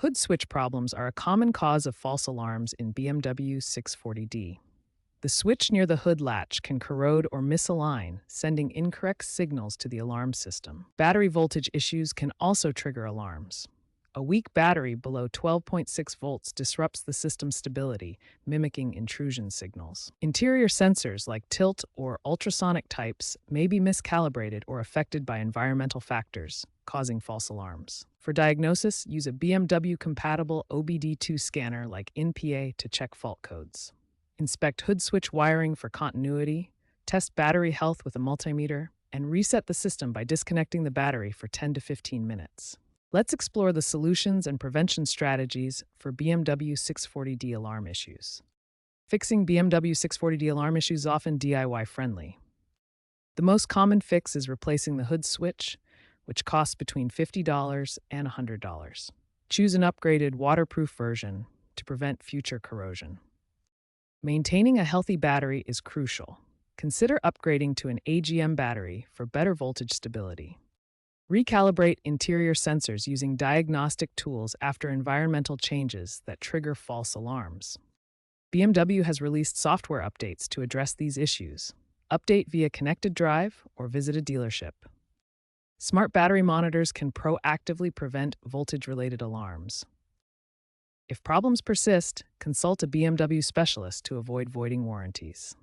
Hood switch problems are a common cause of false alarms in BMW 640d. The switch near the hood latch can corrode or misalign, sending incorrect signals to the alarm system. Battery voltage issues can also trigger alarms. A weak battery below 12.6 volts disrupts the system's stability, mimicking intrusion signals. Interior sensors like tilt or ultrasonic types may be miscalibrated or affected by environmental factors, causing false alarms. For diagnosis, use a BMW-compatible OBD2 scanner like NPA to check fault codes. Inspect hood switch wiring for continuity, test battery health with a multimeter, and reset the system by disconnecting the battery for 10 to 15 minutes. Let's explore the solutions and prevention strategies for BMW 640d alarm issues. Fixing BMW 640d alarm issues is often DIY friendly. The most common fix is replacing the hood switch, which costs between $50 and $100. Choose an upgraded waterproof version to prevent future corrosion. Maintaining a healthy battery is crucial. Consider upgrading to an AGM battery for better voltage stability. Recalibrate interior sensors using diagnostic tools after environmental changes that trigger false alarms. BMW has released software updates to address these issues. Update via connected drive or visit a dealership. Smart battery monitors can proactively prevent voltage-related alarms. If problems persist, consult a BMW specialist to avoid voiding warranties.